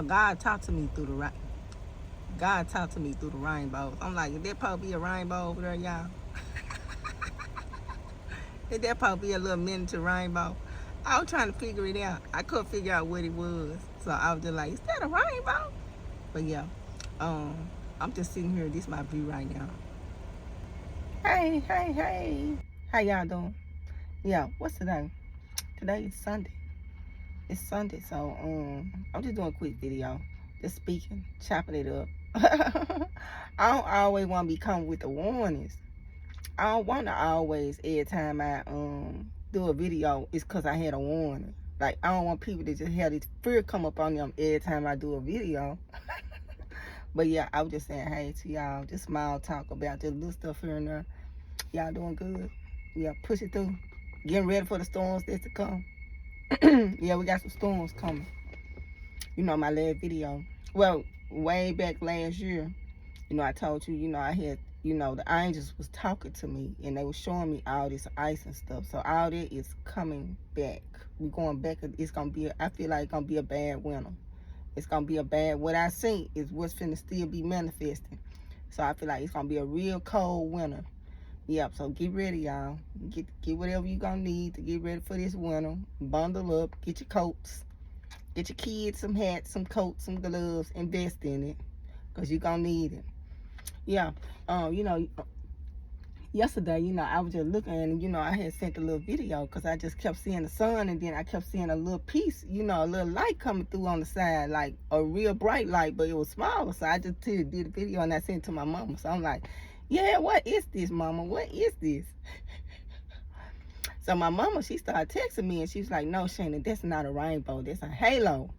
God talked to me through the God talked to me through the rainbows. I'm like, is that supposed to be a rainbow over there, y'all? Is that supposed to be a little miniature rainbow? I was trying to figure it out. I couldn't figure out what it was. So I was just like, is that a rainbow? But yeah, um, I'm just sitting here. This is my view right now. Hey. How y'all doing? Yeah, what's today? Today is Sunday. It's Sunday, so I'm just doing a quick video. Just speaking, chopping it up. I don't always want to be coming with the warnings. I don't want to always, every time I do a video, it's because I had a warning. Like, I don't want people to just have this fear come up on them every time I do a video. But yeah, I was just saying hey to y'all. Just small talk about just little stuff here and there. Y'all doing good? Yeah, push it through. Getting ready for the storms that's to come. Yeah, we got some storms coming. You know, my last video. Well, way back last year, you know, I told you, you know, I had, you know, the angels was talking to me and they were showing me all this ice and stuff. So all that is coming back. We're going back. It's going to be, I feel like it's going to be a bad winter. It's going to be a bad, what I see is what's finna still be manifesting. So I feel like it's going to be a real cold winter. Yep, so get ready, y'all. Get whatever you're going to need to get ready for this winter. Bundle up, get your coats. Get your kids some hats, some coats, some gloves. Invest in it because you're going to need it. Yeah, you know, yesterday, you know, I was just looking and, you know, I had sent a little video because I just kept seeing the sun and then I kept seeing a little piece, you know, a little light coming through on the side, like a real bright light, but it was smaller. So I just did a video and I sent it to my mama. So I'm like, yeah, what is this, mama? What is this? So my mama, she started texting me and she was like, no, Shannon, that's not a rainbow. That's a halo.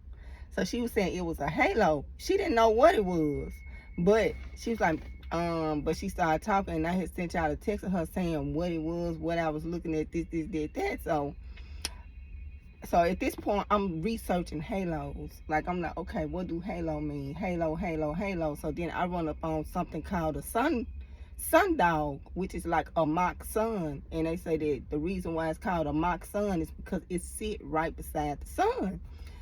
So she was saying it was a halo. She didn't know what it was, but she was like, but she started talking and I had sent y'all a text of her saying what it was, what I was looking at, this, that. So at this point, I'm researching halos. Like, I'm like, okay, what do halo mean? Halo. So then I run up on something called a sundog, which is like a mock sun. And they say that the reason why it's called a mock sun is because it sit right beside the sun.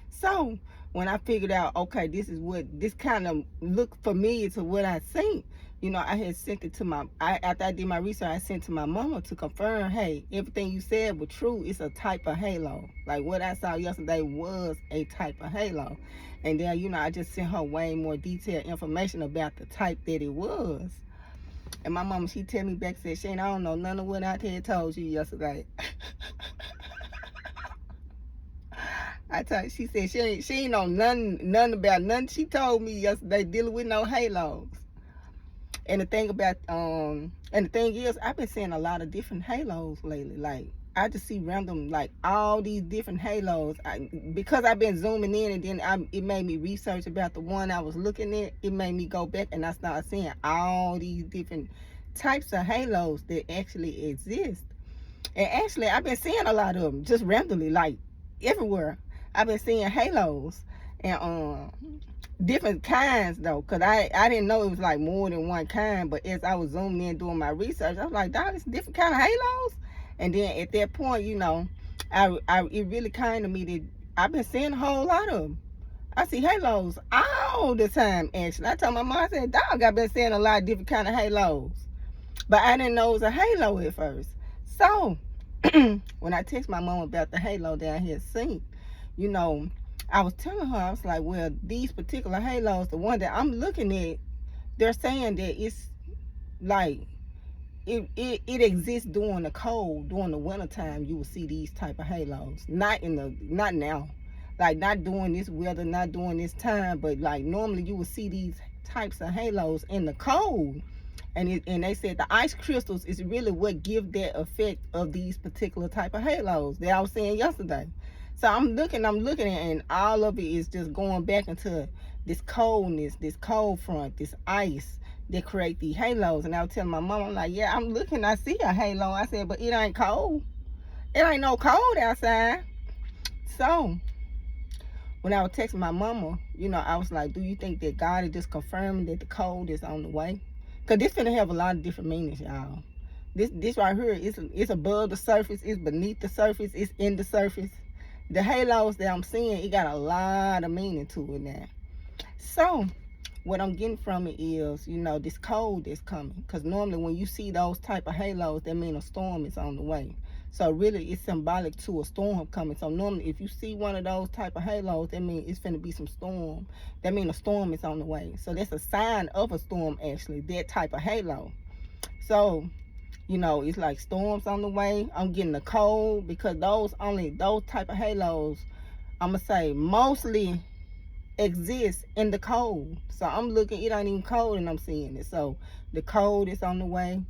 So when I figured out, okay, this kind of looked familiar to what I seen, you know, I had sent it to after I did my research, I sent to my mama to confirm, hey, everything you said was true. It's a type of halo. Like what I saw yesterday was a type of halo. And then, you know, I just sent her way more detailed information about the type that it was. And my mama, she tell me back, said, Shane, I don't know none of what I had told you yesterday. She said she ain't know none about nothing she told me yesterday dealing with no halos. And the thing about and the thing is, I've been seeing a lot of different halos lately. Like I just see random, like all these different halos. Because I've been zooming in, and then it made me research about the one I was looking at. It made me go back and I started seeing all these different types of halos that actually exist. And actually, I've been seeing a lot of them just randomly, like everywhere. I've been seeing halos and different kinds though, because I didn't know it was like more than one kind. But as I was zooming in doing my research, I was like, dog, it's different kind of halos. And then at that point, you know, it really came to me that I've been seeing a whole lot of them. I see halos all the time, actually. I told my mom, I said, dog, I've been seeing a lot of different kind of halos. But I didn't know it was a halo at first. So when I text my mom about the halo that I had seen, you know, I was telling her, I was like, well, these particular halos, the one that I'm looking at, they're saying that it's like it exists during the cold, during the wintertime. You will see these type of halos. Not now, like not during this weather, not during this time, but like normally you will see these types of halos in the cold. And they said the ice crystals is really what give that effect of these particular type of halos that I was saying yesterday. So I'm looking and all of it is just going back into this coldness, this cold front, this ice that create these halos. And I was telling my mom, I'm like, yeah, I'm looking, I see a halo. I said, but it ain't cold. It ain't no cold outside. So when I was texting my mama, you know, I was like, do you think that God is just confirming that the cold is on the way? Because this finna have a lot of different meanings, y'all. This right here, it's above the surface, it's beneath the surface, it's in the surface. The halos that I'm seeing, it got a lot of meaning to it now. So what I'm getting from it is, this cold that's coming. Because normally when you see those type of halos, that mean a storm is on the way. So really, it's symbolic to a storm coming. So normally, if you see one of those type of halos, that means it's finna be some storm. That means a storm is on the way. So that's a sign of a storm, actually, that type of halo. So, it's like storms on the way. I'm getting the cold because those type of halos, I'm going to say, mostly exist in the cold. So I'm looking, it ain't even cold and I'm seeing it. So the cold is on the way.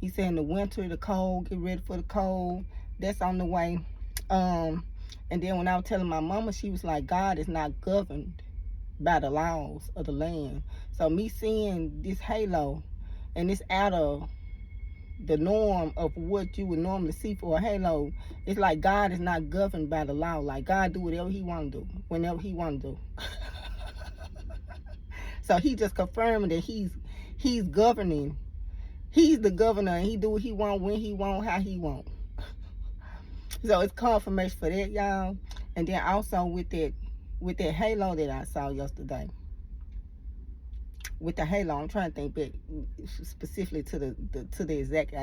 He said in the winter, the cold, get ready for the cold. That's on the way. And then when I was telling my mama, she was like, God is not governed by the laws of the land. So me seeing this halo, and it's out of the norm of what you would normally see for a halo, it's like God is not governed by the law. Like God do whatever he want to do, whenever he want to do. So he just confirming that he's governing. He's the governor, and he do what he want, when he want, how he want. So it's confirmation for that, y'all. And then also with that halo that I saw yesterday. With the halo, I'm trying to think back specifically to the exact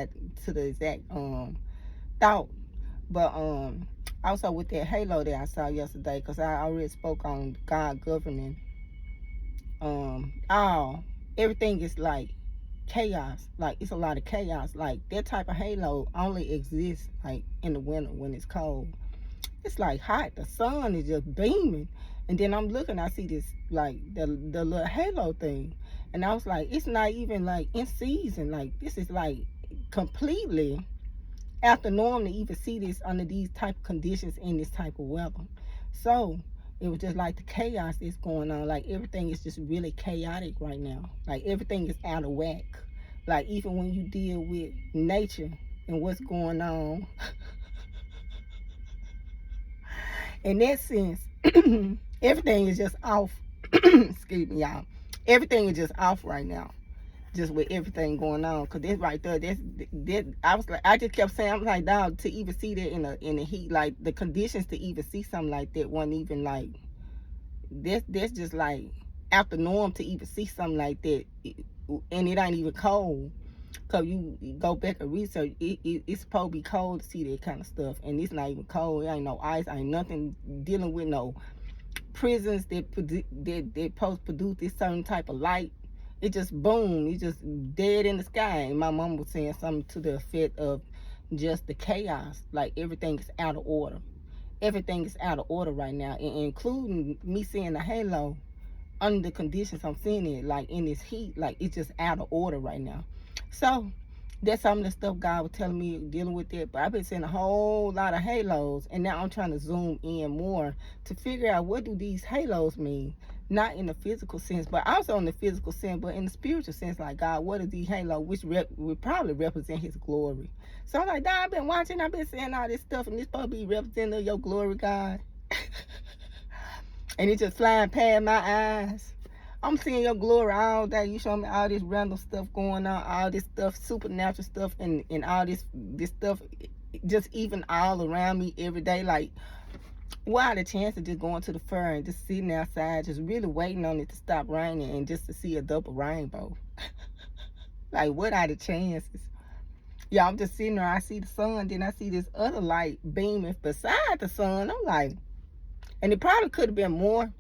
thought. But also with that halo that I saw yesterday, because I already spoke on God governing. Everything is like chaos. Like it's a lot of chaos. Like that type of halo only exists like in the winter when it's cold. It's like hot. The sun is just beaming. And then I'm looking, I see this like the little halo thing. And I was like, it's not even like in season. Like this is like completely after norm to even see this under these type of conditions in this type of weather. So it was just like the chaos that's going on. Like everything is just really chaotic right now. Like everything is out of whack. Like even when you deal with nature and what's going on. In that sense, everything is just off. Excuse me, y'all. Everything is just off right now. Just with everything going on, cause this right there, that I was like, I just kept saying, I was like, dog, to even see that in the heat, like the conditions to even see something like that wasn't even like that's just like after norm to even see something like that, and it ain't even cold. Cause you go back and research, it's supposed to be cold to see that kind of stuff, and it's not even cold. It ain't no ice, ain't nothing dealing with no prisons that supposed to produce this certain type of light. It just boom, it's just dead in the sky. And my mom was saying something to the effect of just the chaos, like everything is out of order. Everything is out of order right now, and including me seeing the halo under the conditions I'm seeing it, like in this heat, like it's just out of order right now. So that's some of the stuff God was telling me dealing with it. But I've been seeing a whole lot of halos, and now I'm trying to zoom in more to figure out what do these halos mean. Not in the physical sense, but also in the physical sense, but in the spiritual sense, like God, what are these halos, which would probably represent his glory. So I'm like, God, I've been watching, I've been seeing all this stuff, and this supposed to be representing your glory, God. And it's just flying past my eyes. I'm seeing your glory all day. You show me all this random stuff going on, all this stuff, supernatural stuff, and all this stuff just even all around me every day. Like, what are the chances of just going to the fair and just sitting outside, just really waiting on it to stop raining and just to see a double rainbow? Like, what are the chances? Yeah, I'm just sitting there. I see the sun, then I see this other light beaming beside the sun. I'm like, and it probably could have been more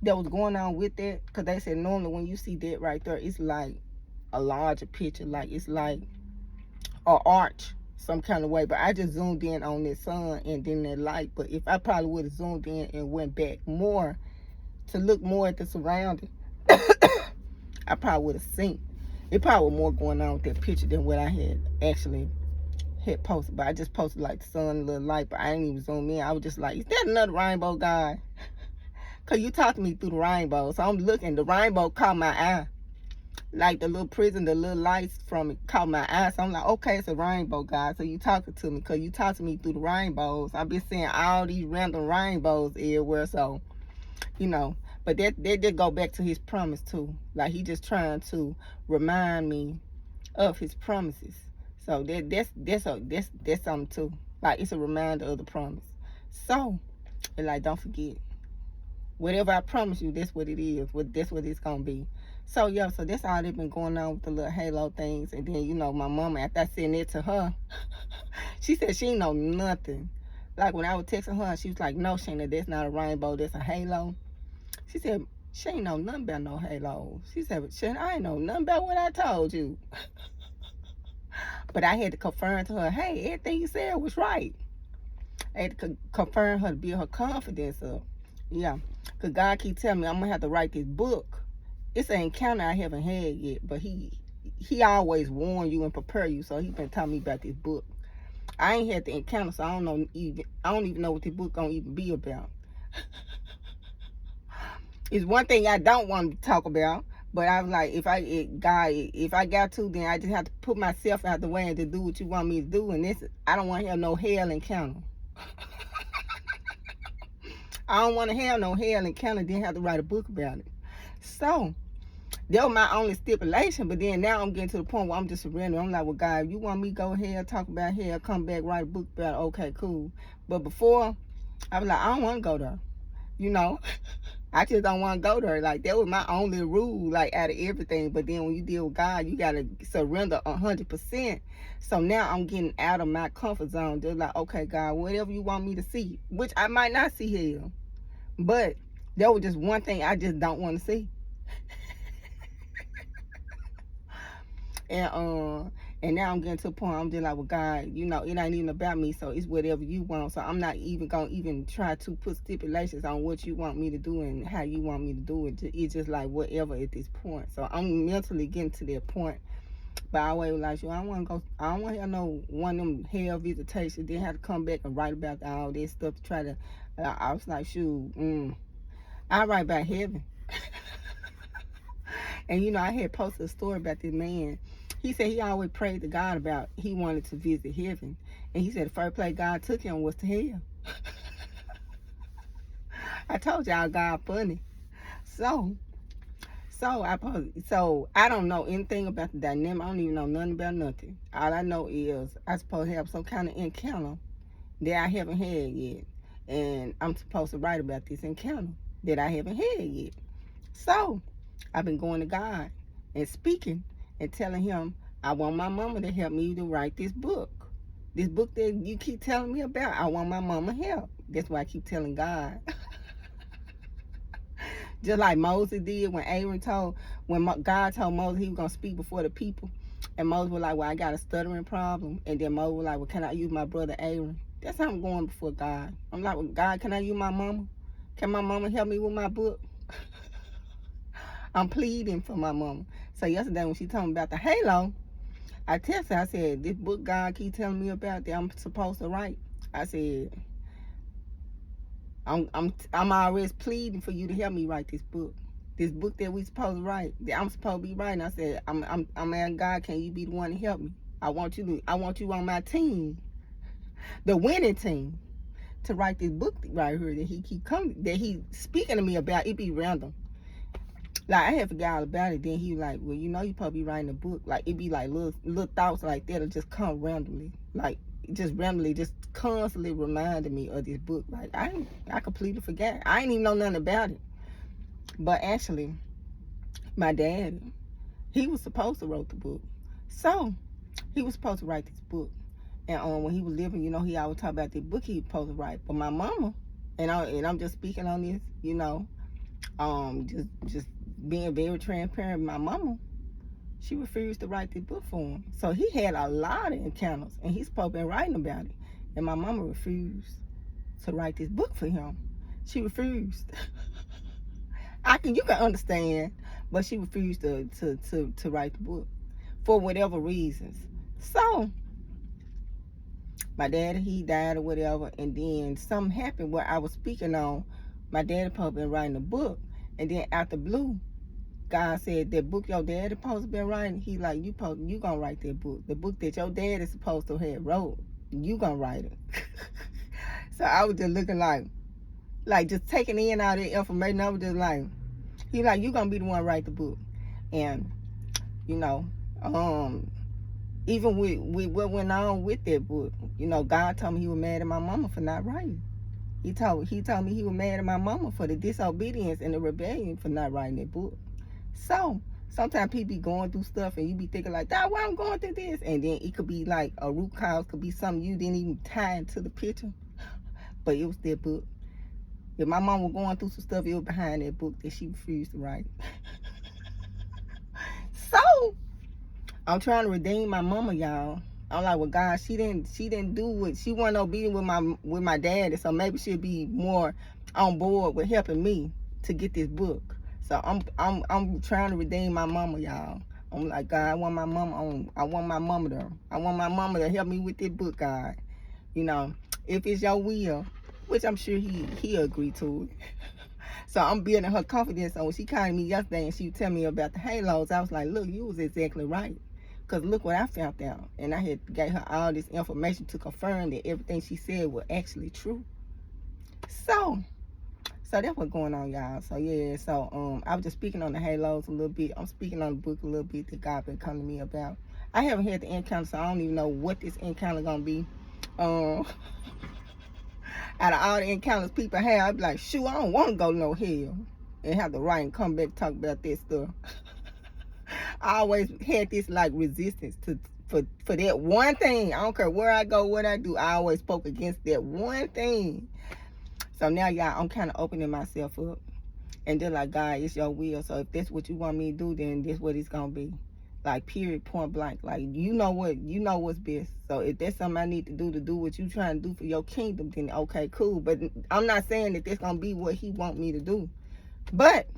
that was going on with that, because they said normally when you see that right there, it's like a larger picture, like it's like an arch some kind of way. But I just zoomed in on that sun and then that light. But if I probably would have zoomed in and went back more to look more at the surrounding, I probably would have seen it. Probably was more going on with that picture than what I had actually had posted. But I just posted like the sun, a little light, but I didn't even zoom in. I was just like, is that another rainbow, God? Because you talked to me through the rainbow. So I'm looking. The rainbow caught my eye. Like the little prison, the little lights from it caught my eye. So I'm like, okay, it's a rainbow, God. So you talking to me. Because you talked to me through the rainbows. I've been seeing all these random rainbows everywhere. So, But that did go back to his promise, too. Like, he just trying to remind me of his promises. So that's something, too. Like, it's a reminder of the promise. So, and like, don't forget. Whatever I promise you, that's what it is. That's what it's gonna be. So yeah, so that's all that's been going on with the little halo things. And then my mama, after I said it to her, she said she ain't know nothing. Like when I was texting her, she was like, "No, Shayna, that's not a rainbow, that's a halo." She said she ain't know nothing about no halos. She said, "Shayna, I ain't know nothing about what I told you." But I had to confirm to her, "Hey, everything you said was right." I had to confirm her to build her confidence up. Yeah, because God keep telling me I'm going to have to write this book. It's an encounter I haven't had yet, but he always warn you and prepare you, so he been telling me about this book. I ain't had the encounter, so I don't even know what this book gonna even be about. It's one thing I don't want to talk about, but I was like, if I got to, then I just have to put myself out the way and to do what you want me to do. And this, I don't want to have no hell encounter. I don't want to have no hell encounter, then have to write a book about it. So that was my only stipulation. But then now I'm getting to the point where I'm just surrendering. I'm like, well, God, if you want me to go ahead, talk about hell, come back, write a book about it, okay, cool. But before, I was like, I don't want to go there. I just don't want to go there. Like, that was my only rule, like, out of everything. But then when you deal with God, you got to surrender 100%. So now I'm getting out of my comfort zone. Just like, okay, God, whatever you want me to see, which I might not see hell. But that was just one thing I just don't want to see. And now I'm getting to a point I'm just like, well, God, it ain't even about me, so it's whatever you want. So I'm not even gonna even try to put stipulations on what you want me to do and how you want me to do it. It's just like whatever at this point. So I'm mentally getting to that point. But I always like, I don't want to have no one of them hell visitations. Then have to come back and write about all this stuff to try to. I was like, shoot, I write about heaven. And I had posted a story about this man. He said he always prayed to God about he wanted to visit heaven. And he said the first place God took him was to hell. I told y'all God funny. So I don't know anything about the dynamic. I don't even know nothing about nothing. All I know is I supposed to have some kind of encounter that I haven't had yet. And I'm supposed to write about this encounter that I haven't had yet. So I've been going to God and speaking and telling him I want my mama to help me to write this book. This book that you keep telling me about, I want my mama help. That's why I keep telling God. Just like Moses did when God told Moses he was going to speak before the people. And Moses was like, well, I got a stuttering problem. And then Moses was like, well, can I use my brother Aaron? That's how I'm going before God. I'm like, well, God, can I use my mama? Can my mama help me with my book? I'm pleading for my mama. So yesterday when she told me about the halo, I texted her, I said, this book God keep telling me about that I'm supposed to write. I said, I'm always pleading for you to help me write this book. This book that we supposed to write, that I'm supposed to be writing. I said, I'm asking God, can you be the one to help me? I want you on my team, the winning team, to write this book right here that he speaking to me about. It be random. Like, I had forgot all about it. Then he was like, well, you supposed to be writing a book. Like, it be like little thoughts like that'll just come randomly. Like, just constantly reminding me of this book. Like, I completely forgot. I ain't even know nothing about it. But actually, my dad, he was supposed to write the book. So, he was supposed to write this book. And when he was living, he always talk about the book he was supposed to write. But my mama, and I'm just speaking on this, just being very transparent. My mama, she refused to write this book for him. So he had a lot of encounters, and he's supposed to be writing about it. And my mama refused to write this book for him. She refused. You can understand, but she refused to write the book for whatever reasons. So my dad, he died or whatever, and then something happened where I was speaking on my dad supposed to be writing a book, and then out the blue, God said that book your dad is supposed to be writing, he like, you gonna write that book. The book that your dad is supposed to have wrote, you gonna write it. So I was just looking like just taking in all that information. I was just like, he like, you gonna be the one to write the book. And even with what went on with that book, God told me he was mad at my mama for not writing. He told me he was mad at my mama for the disobedience and the rebellion for not writing that book. So sometimes people be going through stuff and you be thinking like, "Dad, why I'm going through this?" And then it could be like a root cause, could be something you didn't even tie into the picture, but it was that book. If my mom was going through some stuff, it was behind that book that she refused to write. So I'm trying to redeem my mama, y'all. I'm like, well, God, she didn't do what she wasn't obedient with my daddy, so maybe she'll be more on board with helping me to get this book. So I'm trying to redeem my mama, y'all. I'm like, God, I want my mama to help me with this book, God. You know, if it's your will, which I'm sure he'll agree to it. So I'm building her confidence. So when she called me yesterday and she was telling me about the halos, I was like, look, you was exactly right. Because look what I found out. And I had gave her all this information to confirm that everything she said was actually true. So that's what's going on, y'all. So yeah, so I was just speaking on the halos a little bit. I'm speaking on the book a little bit that God been coming to me about. I haven't had the encounter, so I don't even know what this encounter gonna be. Out of all the encounters people have, I'd be like, shoot, I don't want to go no hell and have to write and come back and talk about this stuff. I always had this like resistance for that one thing. I don't care where I go, what I do, I always spoke against that one thing. So now, y'all, I'm kind of opening myself up. And then like, God, it's your will. So if that's what you want me to do, then that's what it's going to be. Like, period, point blank. Like, you know what's best. So if that's something I need to do what you trying to do for your kingdom, then okay, cool. But I'm not saying that that's going to be what he want me to do. But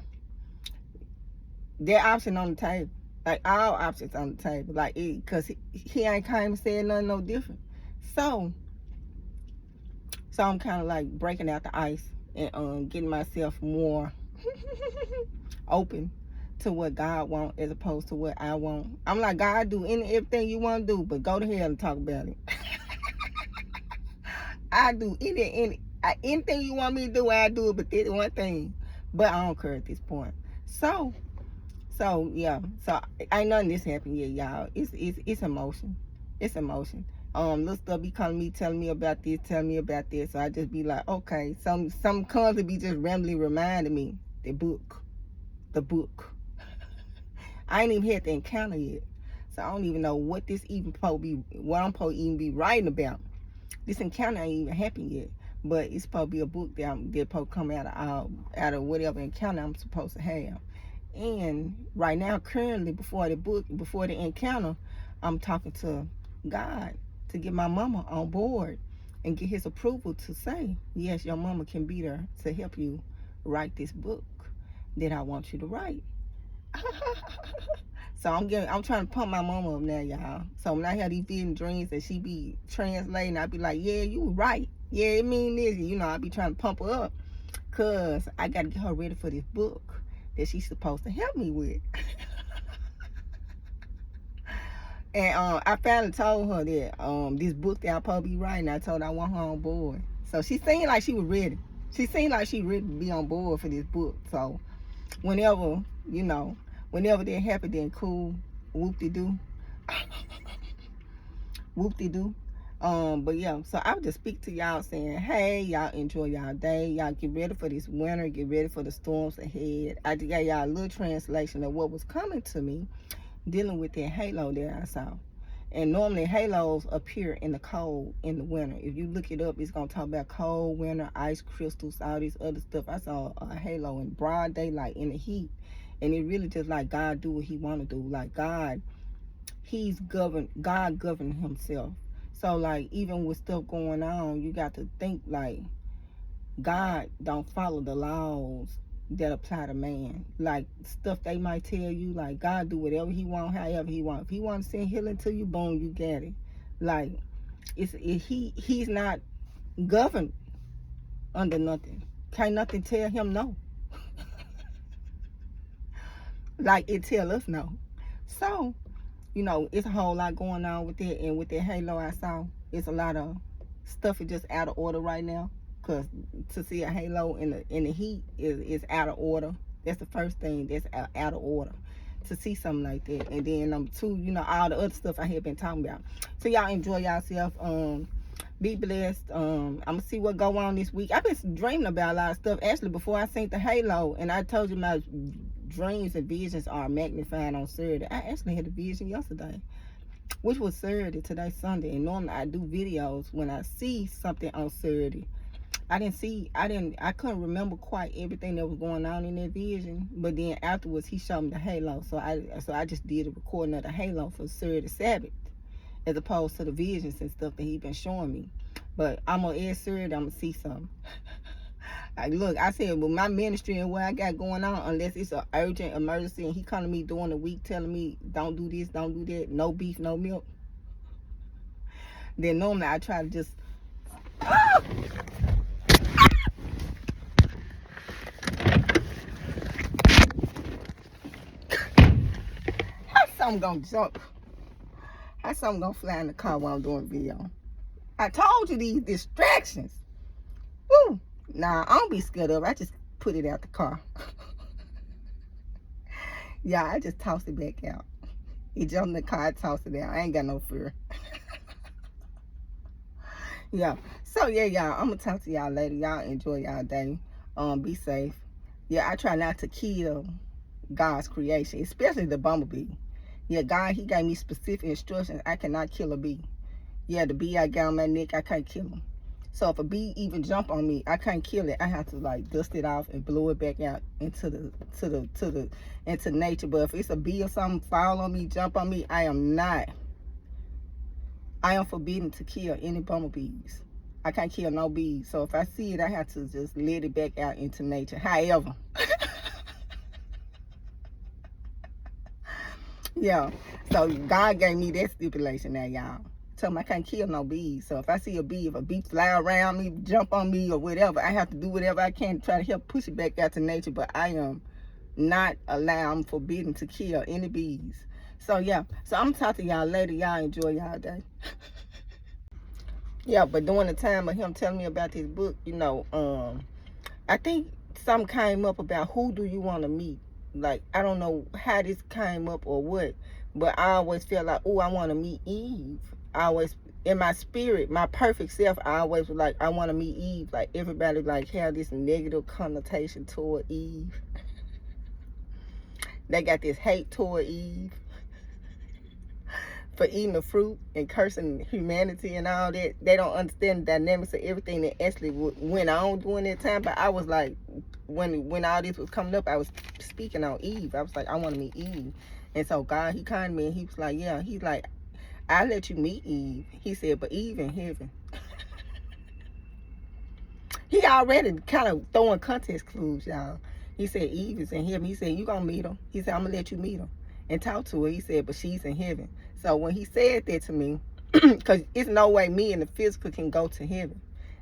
that option on the table. Like, all options on the table. Like, because he ain't kind of saying nothing no different. So I'm kind of like breaking out the ice and getting myself more open to what God want as opposed to what I want. I'm like, God, do everything you want to do, but go to hell and talk about it. I do anything you want me to do, I do it, but this one thing. But I don't care at this point. So yeah. So ain't nothing this happened yet, y'all. It's emotion. It's emotion. Little stuff be calling me, telling me about this, So I just be like, okay. Some comes to be just randomly reminding me the book. I ain't even had the encounter yet, so I don't even know what this even what I'm supposed to even be writing about. This encounter ain't even happened yet, but it's supposed to be a book that supposed to come out of whatever encounter I'm supposed to have. And right now, currently, before the encounter, I'm talking to God to get my mama on board and get his approval to say, yes, your mama can be there to help you write this book that I want you to write. So I'm trying to pump my mama up now, y'all. So when I have these vision dreams and she be translating, I be like, yeah, you right. Yeah, it mean this. I be trying to pump her up because I got to get her ready for this book that she's supposed to help me with. And I finally told her that this book that I'm supposed to be writing, I told her I want her on board. So she seemed like she was ready. She seemed like she ready to be on board for this book. So whenever that happened, then cool, whoop-de-doo. Whoop-de-doo. But yeah, so I would just speak to y'all saying, hey, y'all enjoy y'all day. Y'all get ready for this winter. Get ready for the storms ahead. I just gave y'all a little translation of what was coming to me dealing with that halo that I saw. And normally halos appear in the cold in the winter. If you look it up, it's going to talk about cold winter, ice crystals, all this other stuff. I saw a halo in broad daylight in the heat. And it really just like God do what he want to do. Like God governed himself. So like even with stuff going on, you got to think like God don't follow the laws that apply to man. Like stuff they might tell you, like God do whatever he want, however he want. If he want to send healing to you, boom, you get it. Like he's not governed under nothing. Can't nothing tell him no. Like it tell us no. So it's a whole lot going on with it, and with that halo I saw, it's a lot of stuff is just out of order right now. Cause to see a halo in the heat is out of order. That's the first thing that's out of order. To see something like that, and then number two, all the other stuff I had been talking about. So y'all enjoy yourself. Be blessed. I'm gonna see what go on this week. I've been dreaming about a lot of stuff. Actually, before I seen the halo, and I told you my dreams and visions are magnified on Saturday. I actually had a vision yesterday, which was Saturday. Today's Sunday, and normally I do videos when I see something on Saturday. I couldn't remember quite everything that was going on in that vision. But then afterwards, he showed me the halo, so I just did a recording of the halo for Saturday Sabbath, as opposed to the visions and stuff that he been showing me. But I'm gonna add Saturday, I'm gonna see something. Like, look, I said, with my ministry and what I got going on, unless it's an urgent emergency and he come to me during the week telling me, don't do this, don't do that, no beef, no milk, then normally I try to just, how something gonna jump? How something gonna fly in the car while I'm doing video? I told you these distractions. Woo! Nah, I don't be scared of it. I just put it out the car. Yeah, I just tossed it back out. He jumped in the car, I tossed it out. I ain't got no fear. Yeah. So yeah, y'all, I'm gonna talk to y'all later. Y'all enjoy y'all day. Be safe. Yeah, I try not to kill God's creation, especially the bumblebee. Yeah, God, he gave me specific instructions. I cannot kill a bee. Yeah, the bee I got on my neck, I can't kill him. So if a bee even jump on me, I can't kill it. I have to like dust it off and blow it back out into nature. But if it's a bee or something fall on me, jump on me, I am forbidden to kill any bumblebees. I can't kill no bees. So if I see it, I have to just let it back out into nature. However, yeah. So God gave me that stipulation now, y'all. Tell me I can't kill no bees. So if I see a bee, if a bee fly around me, jump on me or whatever, I have to do whatever I can to try to help push it back out to nature. But I am not allowed, I'm forbidden to kill any bees. So yeah, so I'm talking to y'all later. Y'all enjoy y'all day. Yeah, but during the time of him telling me about this book, I think something came up about who do you want to meet. Like, I don't know how this came up or what, but I always felt like, oh, I want to meet Eve. I always, in my spirit, my perfect self, I always was like, I want to meet Eve. Like, everybody like have this negative connotation toward Eve. They got this hate toward Eve for eating the fruit and cursing humanity and all that. They don't understand the dynamics of everything that actually went on during that time. But I was like, when all this was coming up, I was speaking on Eve. I was like, I want to meet Eve. And so God, he called me and he was like, yeah, he's like, I'll let you meet Eve. He said, but Eve in heaven. He already kind of throwing context clues, y'all. He said, Eve is in heaven. He said, you gonna meet her. He said, I'm gonna let you meet her and talk to her. He said, but she's in heaven. So when he said that to me, because it's no way me in the physical can go to heaven.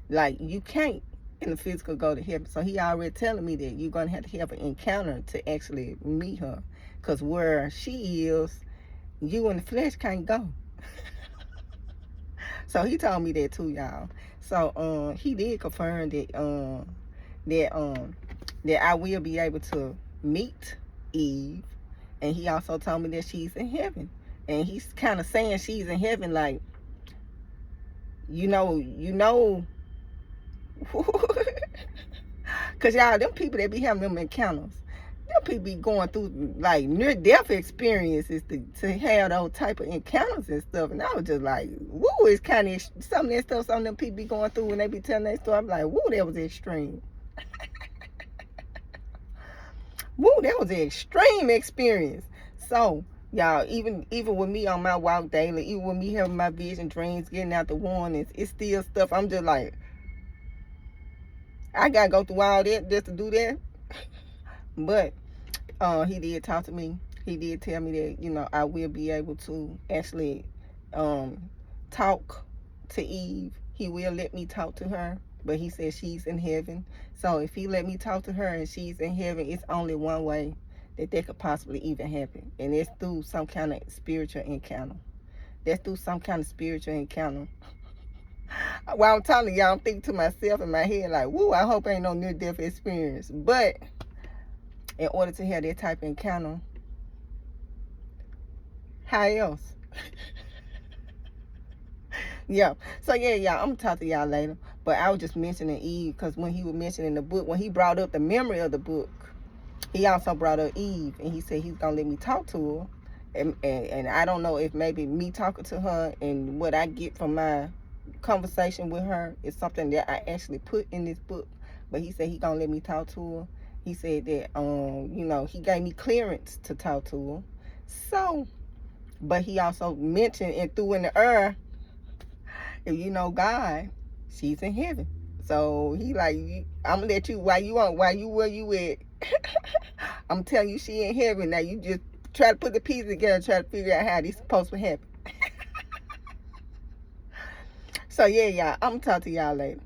Like, you can't in the physical go to heaven. So he already telling me that you're going to have an encounter to actually meet her. Because where she is, you in the flesh can't go. So he told me that too, y'all. So he did confirm that I will be able to meet Eve. And he also told me that she's in heaven. And he's kind of saying she's in heaven, like, because y'all, them people that be having them encounters, them people be going through, like, near-death experiences to have those type of encounters and stuff. And I was just like, woo, it's kind of, some of that stuff some of them people be going through when they be telling that story. I'm like, woo, that was extreme. Woo, that was an extreme experience. So, y'all, even with me on my walk daily, even with me having my vision dreams, getting out the warnings, it's still stuff I'm just like, I gotta go through all that just to do that. But he did talk to me. He did tell me that, I will be able to actually talk to Eve. He will let me talk to her. But he said she's in heaven. So if he let me talk to her and she's in heaven, it's only one way that could possibly even happen. And it's through some kind of spiritual encounter. That's through some kind of spiritual encounter. While I'm telling y'all, I'm thinking to myself in my head, like, woo, I hope ain't no near-death experience. But in order to have that type of encounter, how else? Yeah. So yeah, y'all, I'm gonna talk to y'all later. But I was just mentioning Eve because when he was mentioning the book, when he brought up the memory of the book, he also brought up Eve, and he said he's gonna let me talk to her. And I don't know if maybe me talking to her and what I get from my conversation with her is something that I actually put in this book. But he said he gonna let me talk to her. He said that he gave me clearance to talk to her. So, but he also mentioned and threw in the air, if you know God, she's in heaven. So he like, I'm gonna let you where you at. I'm telling you she in heaven. Now you just try to put the pieces together, try to figure out how this supposed to happen. So yeah, y'all, I'm gonna talk to y'all later.